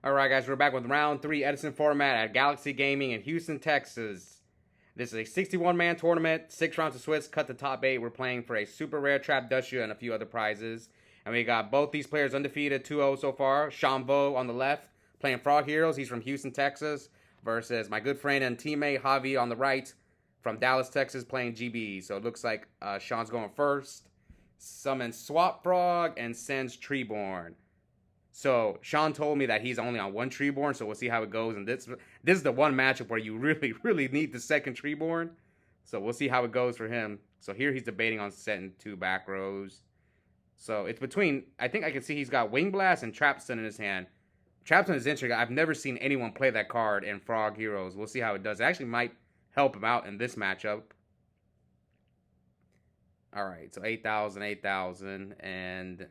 Alright guys, we're back with round 3 Edison format at Galaxy Gaming in Houston, Texas. This is a 61-man tournament, 6 rounds of Swiss, cut the top 8. We're playing for a super rare trap Dushu and a few other prizes. And we got both these players undefeated, 2-0 so far. Shambo on the left, playing Frog Heroes. He's from Houston, Texas. Versus my good friend and teammate Javier on the right, from Dallas, Texas, playing GB. So it looks like Sean's going first. Summons Swap Frog and sends Treeborn. So Sean told me that he's only on one Treeborn, so we'll see how it goes. And this is the one matchup where you really need the second Treeborn. So we'll see how it goes for him. So here he's debating on setting 2 back rows. So it's between, I think I can see he's got Wing Blast and Trapstun in his hand. Trapstun is interesting. I've never seen anyone play that card in Frog Heroes. We'll see how it does. It actually might help him out in this matchup. Alright, so 8,000, 8,000, and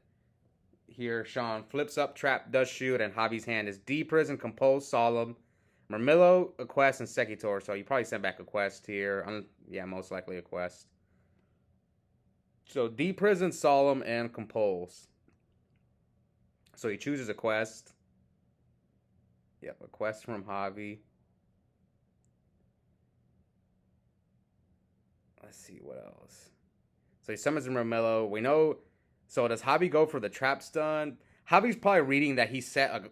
here Sean flips up, Trap does shoot, and Javi's hand is D Prison, Compose, Solemn, Murmillo, a Quest, and Secutor. So you probably sent back a Quest here. Yeah, most likely a Quest. So D Prison, Solemn, and Compose. So he chooses a Quest. Yep, a Quest from Javi. Let's see what else. So he summons Murmillo. We know. So does Javi go for the trap stun? Javi's probably reading that he set a.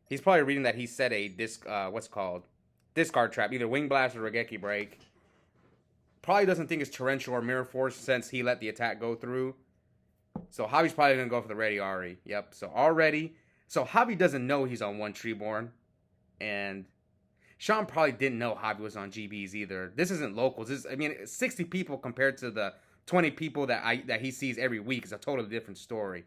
He's probably reading that he set a discard trap, either Wing Blast or Regeki Break. Probably doesn't think it's Torrential or Mirror Force since he let the attack go through. So Javi's probably gonna go for the Ready Ari. Yep. So already. So Javi doesn't know he's on one Treeborn, and Sean probably didn't know Javi was on GBs either. This isn't locals. I mean, 60 people compared to the 20 people that he sees every week is a totally different story.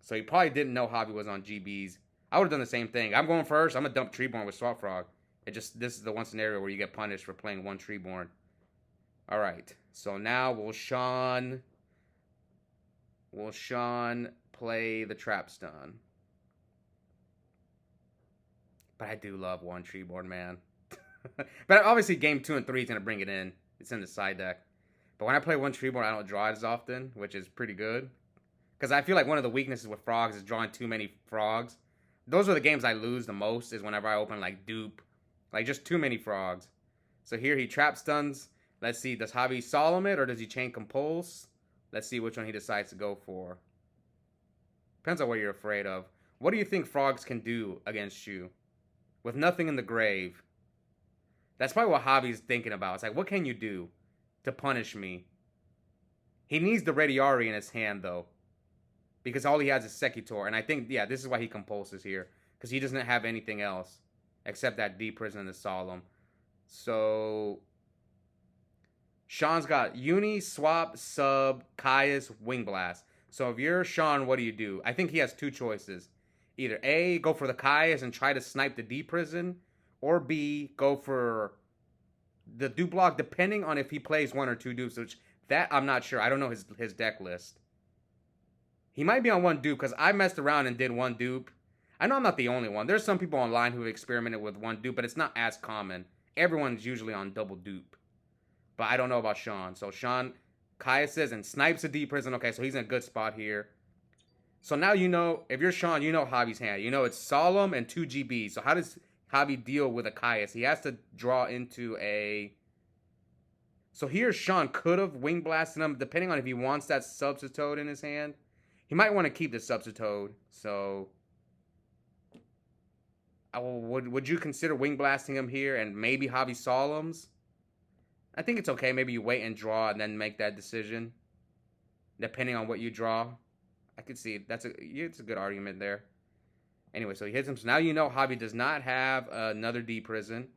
So he probably didn't know Javi was on GBs. I would have done the same thing. I'm going first. I'm going to dump Treeborn with Swap Frog. This is the one scenario where you get punished for playing one Treeborn. All right. So now will Sean play the Trap Stun? But I do love one Treeborn, man. But obviously game 2 and 3 is going to bring it in. It's in the side deck. But when I play one Treeborn, I don't draw it as often, which is pretty good. Because I feel like one of the weaknesses with frogs is drawing too many frogs. Those are the games I lose the most, is whenever I open like dupe. Like just too many frogs. So here he trap stuns. Let's see, does Javi Solemn it or does he chain Compulse? Let's see which one he decides to go for. Depends on what you're afraid of. What do you think frogs can do against you? With nothing in the grave. That's probably what Javi's thinking about. It's like, what can you do to punish me? He needs the Ready Ari in his hand, though. Because all he has is Secutor. And I think, yeah, this is why he compulses here. Because he doesn't have anything else. Except that D Prison and the Solemn. So Sean's got Uni, Swap, Sub, Caius, Wing Blast. So if you're Sean, what do? I think he has 2 choices. Either A, go for the Caius and try to snipe the D Prison. Or B, go for the dupe block, depending on if he plays 1 or 2 dupes. Which, that I'm not sure. I don't know his deck list. He might be on 1 dupe, because I messed around and did 1 dupe. I know I'm not the only one. There's some people online who have experimented with 1 dupe, but it's not as common. Everyone's usually on double dupe. But I don't know about Sean. So Sean Caiuses and snipes a D Prison. Okay, so he's in a good spot here. So now you know, if you're Sean, you know Javi's hand. You know it's Solemn and 2 GB. So how does Javi deal with a Caius? He has to draw into a... So here Sean could have Wing Blasted him, depending on if he wants that Substitute in his hand. He might want to keep the Substitute. So would you consider Wing Blasting him here and maybe Javi Solemns? I think it's okay. Maybe you wait and draw and then make that decision. Depending on what you draw. I could see it's a good argument there. Anyway, so he hits him. So now you know Javi does not have another D Prison.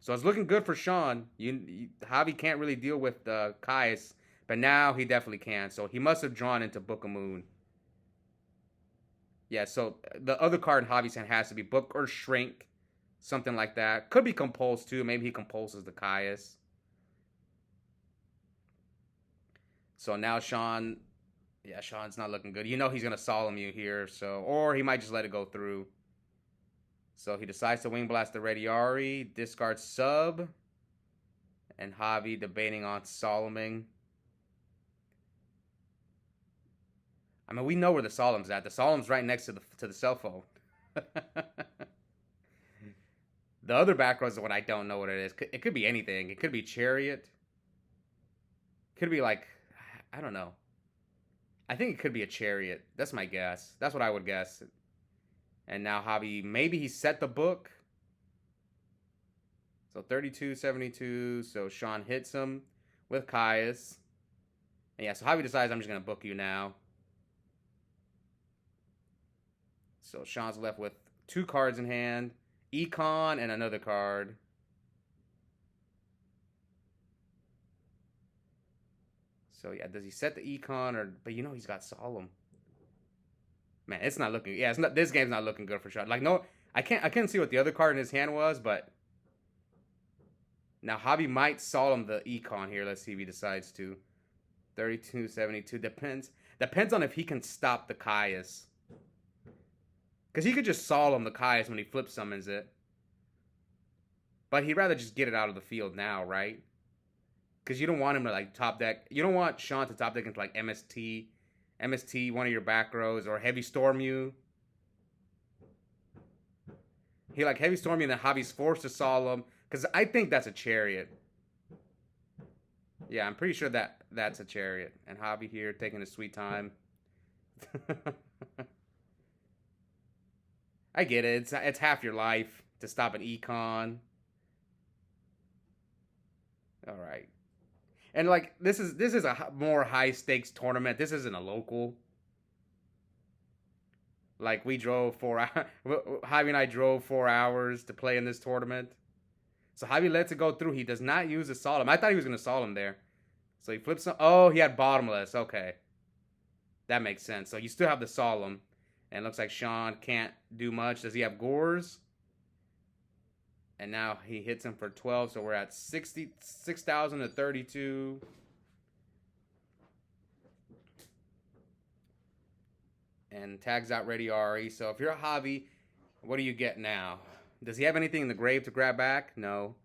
So it's looking good for Sean. Javi can't really deal with Caius, but now he definitely can. So he must have drawn into Book of Moon. Yeah, so the other card in Javi's hand has to be Book or Shrink. Something like that. Could be Compulse too. Maybe he compulses the Caius. So now Sean... Yeah, Sean's not looking good. You know he's going to Solemn you here. Or he might just let it go through. So he decides to Wing Blast the Ready Ari. Discard Sub. And Javi debating on Solemning. I mean, we know where the Solemn's at. The Solemn's right next to the cell phone. The other back row is what I don't know what it is. It could be anything. It could be Chariot. Could be like, I don't know. I think it could be a Chariot. That's my guess. That's what I would guess. And now Javi, maybe he set the book. So 32-72. So Sean hits him with Caius. And yeah, so Javi decides I'm just going to book you now. So Sean's left with 2 cards in hand. Econ and another card. So yeah, does he set the Econ or? But you know he's got Solemn. Man, it's not looking. Yeah, it's not. This game's not looking good for Sean. Like no, I couldn't see what the other card in his hand was, but now Javi might Solemn the Econ here. Let's see if he decides to. 32-72 depends on if he can stop the Caius. Because he could just Solemn the Caius when he flip summons it. But he'd rather just get it out of the field now, right? Because you don't want him to like top deck. You don't want Sean to top deck into like MST, one of your back rows, or Heavy Storm you. He like Heavy Storm you and then Javi's forced to Solemn. Because I think that's a Chariot. Yeah, I'm pretty sure that's a Chariot. And Javi here taking his sweet time. I get it. It's half your life to stop an Econ. All right. And like this is a more high stakes tournament. This isn't a local. Like we drove 4 hours. Javi and I drove 4 hours to play in this tournament. So Javi lets it go through. He does not use a Solemn. I thought he was going to Solemn there. So he flips some. Oh, he had Bottomless. Okay. That makes sense. So you still have the Solemn. And it looks like Sean can't do much. Does he have Gores? And now he hits him for 12. So we're at 6,000 to 32. And tags out Ready Ari. So if you're a Javi, what do you get now? Does he have anything in the grave to grab back? No.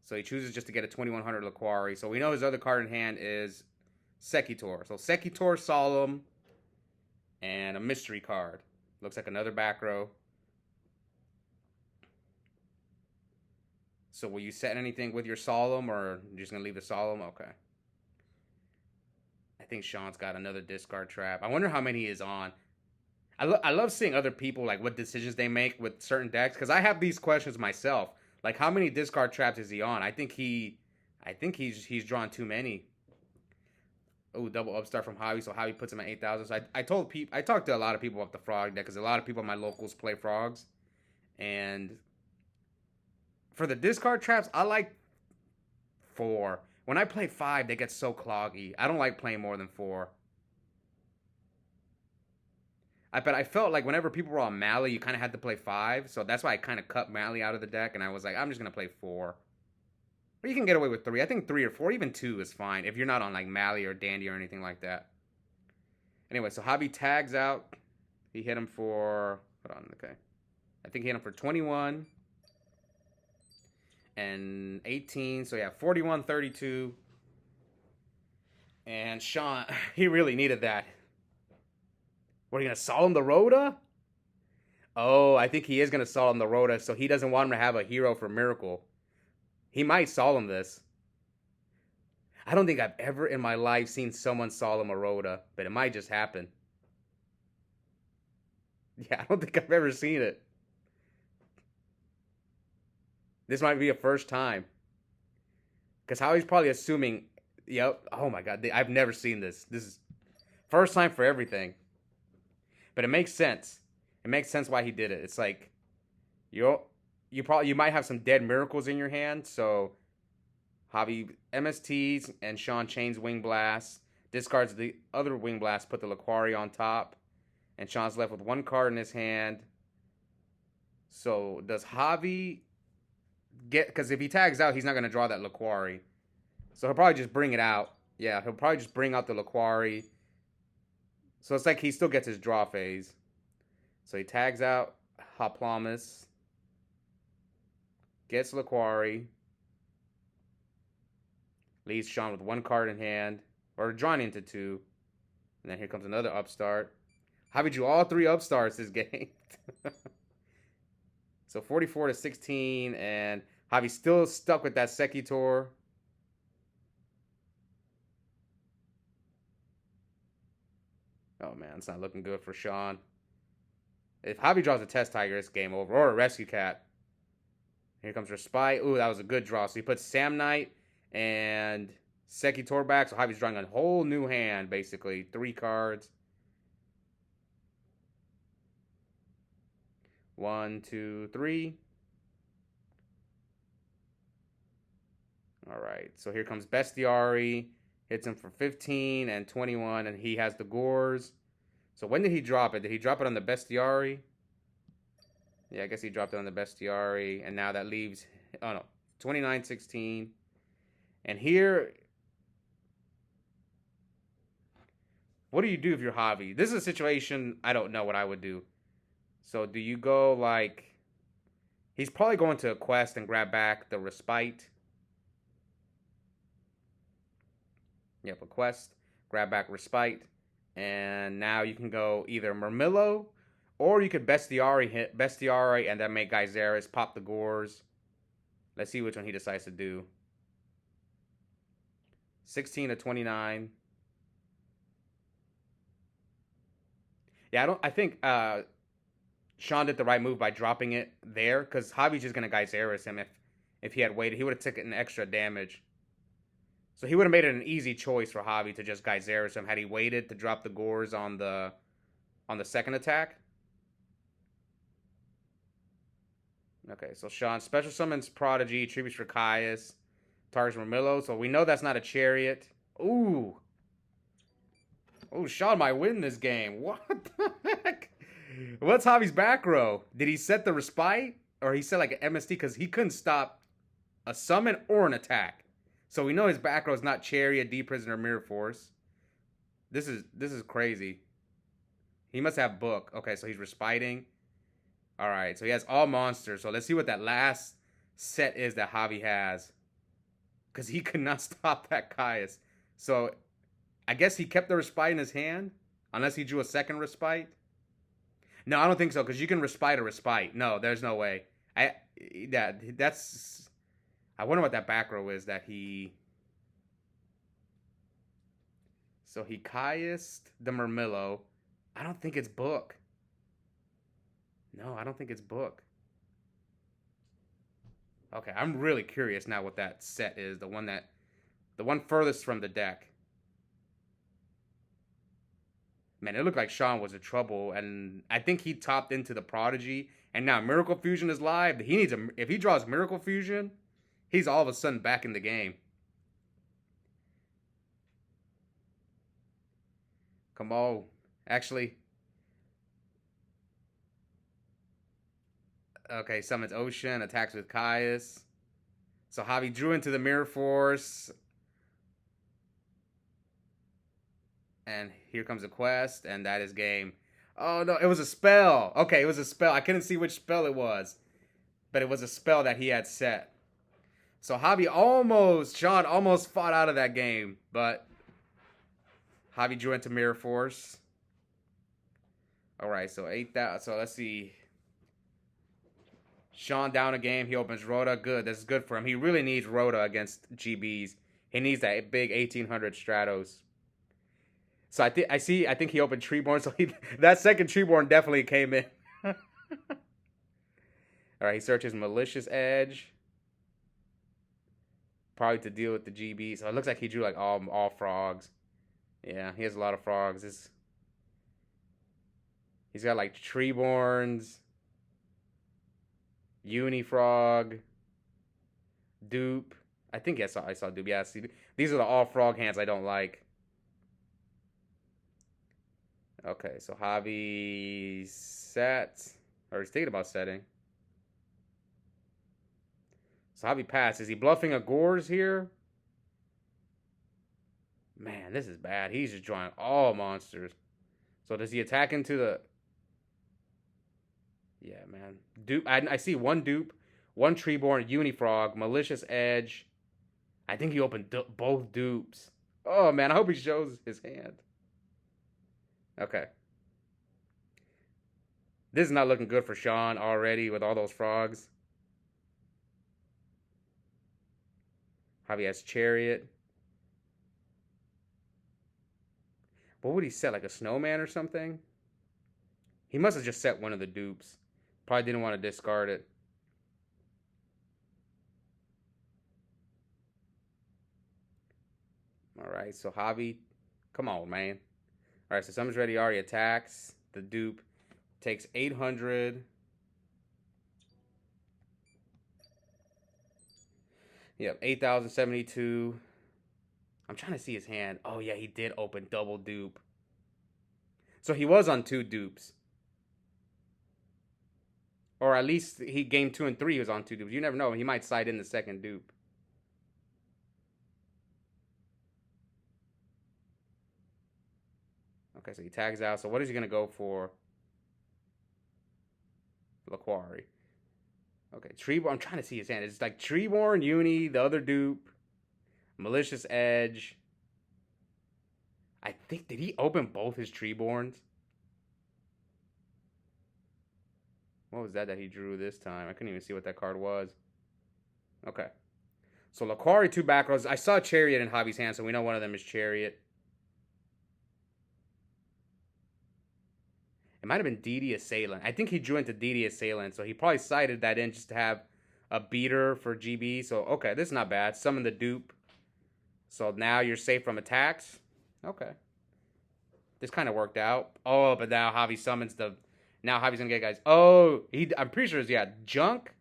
So he chooses just to get a 2100 Laquari. So we know his other card in hand is Sekitor. So Sekitor, Solemn, and a mystery card. Looks like another back row. So will you set anything with your Solemn, or you're just going to leave the Solemn? Okay. I think Sean's got another discard trap. I wonder how many he is on. I love seeing other people, like, what decisions they make with certain decks, because I have these questions myself. Like, how many discard traps is he on? I think he's drawn too many. Oh, double upstart from Javi, so Javi puts him at 8,000. So I talked to a lot of people about the Frog deck, because a lot of people in my locals play Frogs. And for the discard traps, I like 4. When I play 5, they get so cloggy. I don't like playing more than 4. But I felt like whenever people were on Mally, you kind of had to play 5. So that's why I kind of cut Mally out of the deck. And I was like, I'm just going to play 4. But you can get away with 3. I think 3 or 4, even 2 is fine. If you're not on like Mally or Dandy or anything like that. Anyway, so Javi tags out. He hit him for... Hold on, okay. I think he hit him for 21. And 18. So yeah, 41, 32. And Sean, he really needed that. What, are you going to Solemn the Rhoda? Oh, I think he is going to Solemn the Rhoda, so he doesn't want him to have a hero for Miracle. He might Solemn this. I don't think I've ever in my life seen someone Solemn a Rhoda, but it might just happen. Yeah, I don't think I've ever seen it. This might be a first time. Because how he's probably assuming, yep, oh my God, I've never seen this. This is first time for everything. But it makes sense. It makes sense why he did it. It's like you might have some dead miracles in your hand, so Javi MSTs and Sean chains Wing Blast, discards the other Wing Blast, put the Laquari on top, and Sean's left with 1 card in his hand. So does Javi get, because if he tags out, he's not going to draw that Laquari. So he'll probably just bring it out. Yeah, he'll probably just bring out the Laquari. So it's like he still gets his draw phase. So he tags out Hoplamus. Gets Laquari. Leaves Sean with 1 card in hand. Or drawing into 2. And then here comes another upstart. Javi drew all three upstarts this game. So 44 to 16, and Javi's still stuck with that Sekitor. Oh man, it's not looking good for Sean. If Javi draws a Test Tiger, it's game over. Or a Rescue Cat. Here comes Respite. Ooh, that was a good draw. So he puts Sam Knight and Sekitor back. So Javi's drawing a whole new hand, basically. 3 cards. 1, 2, 3. All right. So here comes Bestiari. Hits him for 15 and 21, and he has the Gores. So when did he drop it? Did he drop it on the Bestiari? Yeah, I guess he dropped it on the Bestiari, and now that leaves, oh no, 29-16. And here, what do you do if you're Javi? This is a situation I don't know what I would do. So do you go like, he's probably going to a quest and grab back the Respite. Yep, a quest, grab back Respite. And now you can go either Murmillo, or you could Bestiari hit Bestiari and then make Geyseris pop the Gores. Let's see which one he decides to do. 16 to 29. Yeah, I think Sean did the right move by dropping it there, because Javi's just gonna Geyseris him. If he had waited, he would have taken extra damage. So he would have made it an easy choice for Javi to just Geyseris him had he waited to drop the Gores on the second attack. Okay, so Sean special summons Prodigy, tributes for Caius, targets Murmillo. So we know that's not a Chariot. Ooh. Oh, Sean might win this game. What the heck? What's Javi's back row? Did he set the Respite? Or he set like an MST? Because he couldn't stop a summon or an attack. So we know his back row is not Chariot, D Prisoner, Mirror Force. This is crazy. He must have book. Okay, so he's Respiting. Alright, so he has all monsters. So let's see what that last set is that Javi has. Because he could not stop that Caius. So I guess he kept the Respite in his hand. Unless he drew a second Respite. No, I don't think so. Because you can Respite a Respite. No, there's no way. That's... I wonder what that back row is that he... So he Caius'd the Murmillo. I don't think it's book. No, I don't think it's book. Okay, I'm really curious now what that set is. The one furthest from the deck. Man, it looked like Sean was in trouble, and I think he topped into the Prodigy, and now Miracle Fusion is live. He needs if he draws Miracle Fusion, he's all of a sudden back in the game. Come on. Actually. Okay, summons Ocean, attacks with Caius. So Javi drew into the Mirror Force. And here comes a quest, and that is game. Oh, no, it was a spell. Okay, it was a spell. I couldn't see which spell it was. But it was a spell that he had set. So Sean almost fought out of that game. But Javi drew into Mirror Force. Alright, so 8,000. So let's see. Sean down a game. He opens Rhoda. Good. This is good for him. He really needs Rhoda against GBs. He needs that big 1800 Stratos. So I think he opened Treeborn. So that second Treeborn definitely came in. All right, he searches Malicious Edge. Probably to deal with the GB. So it looks like he drew like all frogs. Yeah, he has a lot of frogs. He's got like Treeborns, Unifrog, Dupe. I think I saw Dupe. Yeah, see, these are the all frog hands I don't like. Okay, so Javi sets, or he's thinking about setting. So Javi passed. Is he bluffing a Gores here? Man, this is bad. He's just drawing all monsters. So does he attack into the... Yeah, man. Dupe. I see one Dupe, one Treeborn, Unifrog, Malicious Edge. I think he opened both Dupes. Oh, man, I hope he shows his hand. Okay. This is not looking good for Sean already with all those frogs. Javi has Chariot. What would he set? Like a snowman or something? He must have just set one of the dupes. Probably didn't want to discard it. All right, so Javi, come on, man. All right, so Summons Ready Ari attacks. The dupe takes 800. Yep, 8,072. I'm trying to see his hand. Oh, yeah, he did open double dupe. So he was on 2 dupes. Or at least he game 2 and 3 he was on 2 dupes. You never know. He might side in the second dupe. Okay, so he tags out. So what is he going to go for? Laquari. Okay, Treeborn. I'm trying to see his hand. It's like Treeborn, Uni, the other dupe, Malicious Edge. I think, did he open both his Treeborns? What was that he drew this time? I couldn't even see what that card was. Okay. So Laquari, 2 back rows. I saw Chariot in Javi's hand, so we know one of them is Chariot. It might have been DD Assailant. I think he drew into DD Assailant, so he probably sided that in just to have a beater for GB. So, okay, this is not bad. Summon the dupe. So now you're safe from attacks. Okay. This kind of worked out. Oh, but now Javi summons the... Now Javi's going to get guys... Oh, I'm pretty sure it's, yeah, Junk.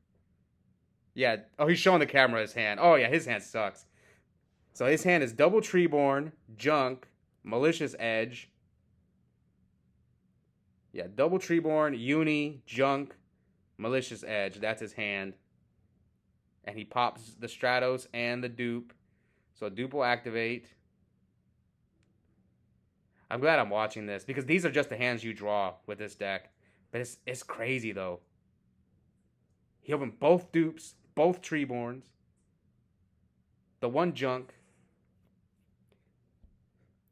Yeah. Oh, he's showing the camera his hand. Oh, yeah, his hand sucks. So his hand is double Treeborn, Junk, Malicious Edge. Yeah, double Treeborn, Uni, Junk, Malicious Edge. That's his hand. And he pops the Stratos and the dupe. So dupe will activate. I'm glad I'm watching this because these are just the hands you draw with this deck. But it's crazy, though. He opened both dupes, both Treeborns, the one Junk.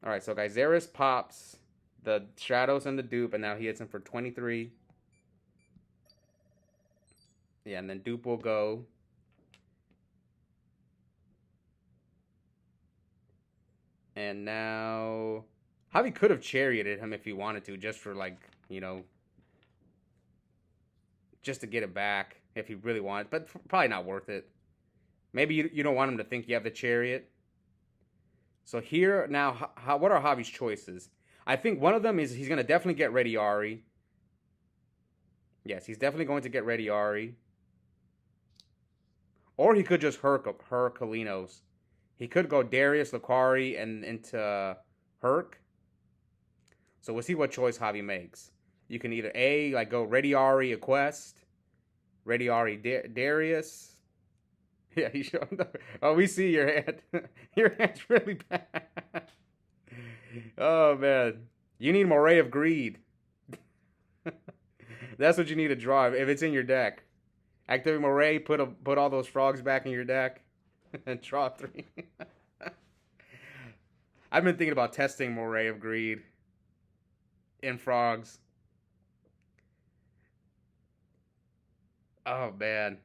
All right, so Gyzerus pops the Stratos and the dupe, and now he hits him for 23. Yeah, and then dupe will go. And now Javi could have charioted him if he wanted to, just for, like, you know, just to get it back if he really wanted, but probably not worth it. Maybe you don't want him to think you have the chariot. So here now, what are Javi's choices? I think one of them is he's going to definitely get ready Ari. Yes, he's definitely going to get ready Ari. Or he could just Kalinos. He could go Darius, Laquari, and into Herc. So we'll see what choice Javi makes. You can either A, like go ready Ari, a quest. Ready Ari, Darius. Yeah, he showed up. Oh, we see your hand. Your hand's really bad. Oh, man. You need Moray of Greed. That's what you need to draw if it's in your deck. Activate Moray, put all those frogs back in your deck, and draw 3. I've been thinking about testing Moray of Greed in frogs. Oh, man.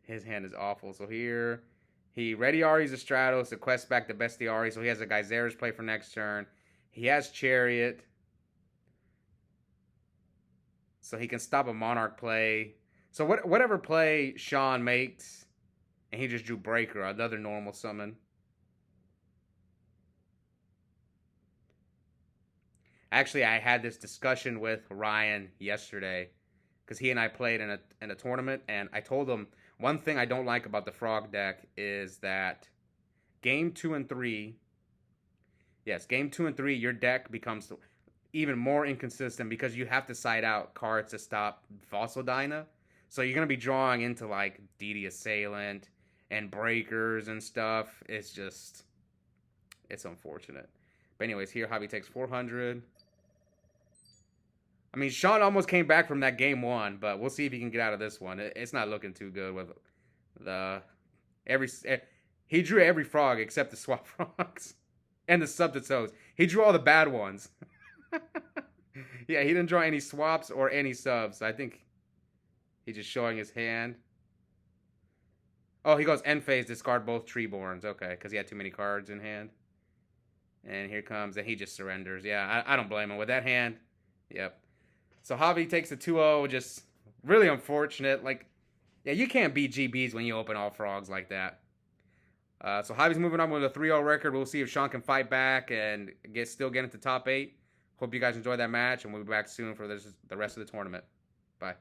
His hand is awful. So here, he ready Ari's a Stratos, the quest back to Bestiari, so he has a Gyzerus play for next turn. He has Chariot, so he can stop a Monarch play. So whatever play Sean makes, and he just drew Breaker, another normal summon. Actually, I had this discussion with Ryan yesterday, because he and I played in a tournament, and I told him, one thing I don't like about the Frog deck is that game 2 and 3, game 2 and 3, your deck becomes even more inconsistent because you have to side out cards to stop Fossil Dyna. So you're going to be drawing into like DD Assailant and Breakers and stuff. It's unfortunate. But anyways, here Javi takes 400. I mean, Sean almost came back from that game 1, but we'll see if he can get out of this one. It's not looking too good with he drew every frog except the swap frogs and the subtoes. He drew all the bad ones. Yeah, he didn't draw any swaps or any subs. I think he's just showing his hand. Oh, he goes end phase, discard both Treeborns. Okay, because he had too many cards in hand. And here comes, and he just surrenders. Yeah, I don't blame him. With that hand, yep. So Javi takes a 2-0, just really unfortunate. Like, yeah, you can't beat GBs when you open all frogs like that. So Javi's moving on with a 3-0 record. We'll see if Sean can fight back and still get into top 8. Hope you guys enjoyed that match, and we'll be back soon for the rest of the tournament. Bye.